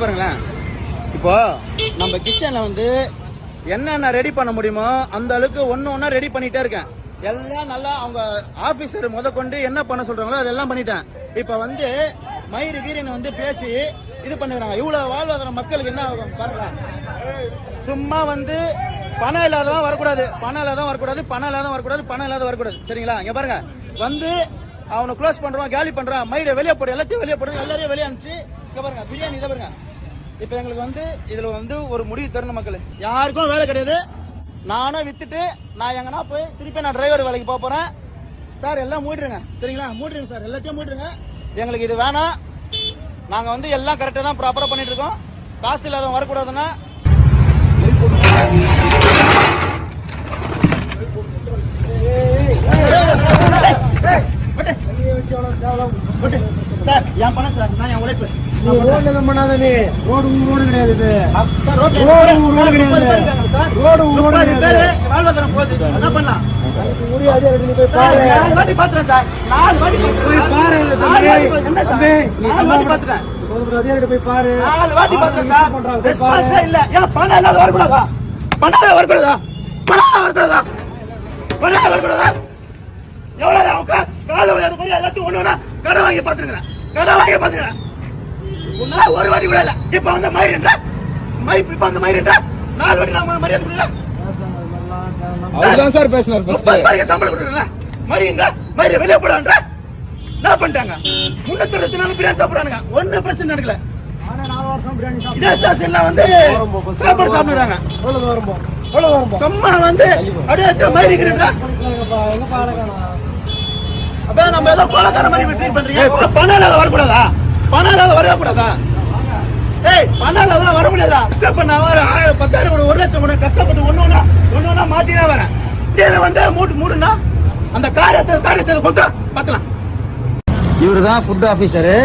பாருங்களேன். இப்போ நம்ம கிச்சன்ல வந்து என்னென்ன ரெடி பண்ண முடியுமோ அந்த அளவுக்கு ஒன்னா ரெடி பண்ணிட்டே இருக்கேன். எல்லாம் நல்லா அவங்க ஆபீசர் கொண்டு என்ன பண்ண சொல்றாங்களோ அதெல்லாம் பண்ணிட்டேன். இப்ப வந்து மயிறு கீரின்னு வந்து பேசி இது பண்ணுறாங்க. இவ்வளவு வாழ்வாதார மக்களுக்கு என்ன ஆகும் பாருங்க. சும்மா வந்து பணம் இல்லாதவன் வரக்கூடாது, பணம் இல்லாதவன் வரக்கூடாது, பணம் இல்லாதவன் வரக்கூடாது, பணம் இல்லாத வரக்கூடாது. சரிங்களா? இங்க பாருங்க, வந்து அவனை க்ளோஸ் பண்றான், காலி பண்றான், மயிரை வெளியே போடு, எல்லாத்தையும் வெளியே போடு, எல்லாரையும் வெளியே அனுப்பிச்சு இங்க பாருங்க பிரியாணி. இதை பாருங்க. இப்ப எங்களுக்கு வந்து இதுல வந்து ஒரு முடிவு தரணும் மக்கள். யாருக்கும் வேலை கிடையாது. நானும் வித்துட்டு நான் எங்கன்னா போய் திருப்பி நான் டிரைவர் வேலைக்கு போறேன். சார் எல்லாம் மூடிடுங்க. சரிங்களா? மூடிடுங்க சார், எல்லாத்தையும் மூடிடுங்க. எங்களுக்கு இது வேணாம். நாங்க வந்து எல்லாம் கரெக்டா தான் ப்ராப்பரா பண்ணிட்டு இருக்கோம். காசு இல்லாதவங்க வரக்கூடாதுன்னா என் பணம் சார், நான் என் உழைப்பு. வாழ்வாதாரம் போகுது, என்ன பண்ணலாம்? பாத்துறேன் சார், 4 வாட்டி பாத்துறேன். போய் பாரு, 4 வாட்டி பாத்துறேன் சார். இல்ல ஏன் பணம் இல்லாத வரக்கூடாதா? பணம் வரக்கூடாதா? பணம் வரக்கூடாதா? பணம் வரக்கூடாதா? எவ்வளவு எல்லாத்தையும் ஒண்ணு கடை வாங்கி பாத்துருக்கிறேன், கடை வாங்கி பாத்துக்கிறேன். ஒரு வாட்டி கூட இல்ல. இப்ப வந்து மயிரின்ற இப்ப வந்து மயிரின்ற 4 வாட்டி நான் மரியாதை கொடுக்கல. அதுதான் சார் பேசினார். சம்பளம் கொடுக்கல. மரியின்ற மயிரை வெளியே போடான்ற என்ன பண்ணிட்டாங்க? 364 பிரியாணி சாப்பிடுறானுங்க. ஒன்னும் பிரச்சனை நடக்கல. இதே ஸ்டேஷன்ல வந்து சாப்பாடு சாப்பிடுறாங்க. சும்மா வந்து அப்படியே மயிரிக்கிறா. அப்ப நம்ம ஏதோ கோலக்கார மாதிரி ட்ரீட் பண்றீங்க. பணம் இல்லாத வரக்கூடாதா? பணம் இல்லாத வரக்கூடாதா? ஏய், பணம் இல்லாத வர முடியாதா? கஷ்டப்பட்டு நான் வர 10,000 கூட 1 லட்சம் கூட கஷ்டப்பட்டு ஒண்ணு மாத்தினா வரேன். இதுல வந்து மூடுனா அந்த காரியத்தை கொண்டு பாக்கலாம். இவரு தான் ஃபுட் ஆபீசரு.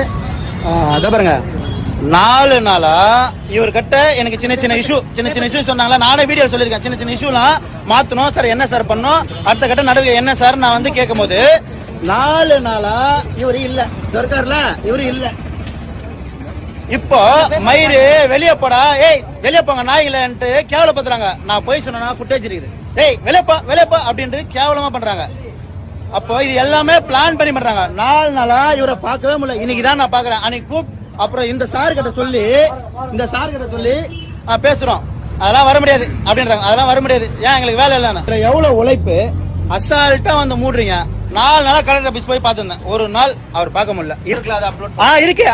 அதை பாருங்க, 4 நாளா இவர்கிட்ட எனக்கு சின்ன இஷ்யூ சொன்னாங்களா. நானே வீடியோ சொல்லியிருக்கேன். சின்ன இஷ்யூலாம் மாத்தணும் சார். என்ன சார் பண்ணோம்? அடுத்த கட்ட நடவடிக்கை என்ன சார் நான் வந்து கேட்கும் போது 4 நாளா இவரு இல்ல, இருக்காருல இவரு இல்ல. இப்போ மயிறு வெளியே போடா, ஏய் வெளியே போங்க நாய்களன்ட்டு கேவலப்படுத்துறாங்க. நான் போய் சொன்னா ஃபுட்டேஜ் இருக்குது. ஏய் வெளியப்பா அப்படின்ட்டு கேவலமா பண்றாங்க. அப்போ இது எல்லாமே பிளான் பண்ணி பண்றாங்க. 4 நாளா இவரை பார்க்கவே முடியல. இன்னைக்குதான் நான் பாக்குறேன். அன்னைக்கு அப்புறம் இந்த சார் கிட்ட சொல்லி பேசுறோம். அதெல்லாம் வர முடியாது அப்படின்றாங்க. அதெல்லாம் வர முடியாது. ஏன் எங்களுக்கு வேலை இல்லைன்னா எவ்வளவு உழைப்பு அசால்ட்டா வந்து மூடுறீங்க. 4 நாளா கலெக்டர் ஆபீஸ் போய் பார்த்திருந்தேன். ஒரு நாள் அவர் பார்க்க முடியல. இருக்கு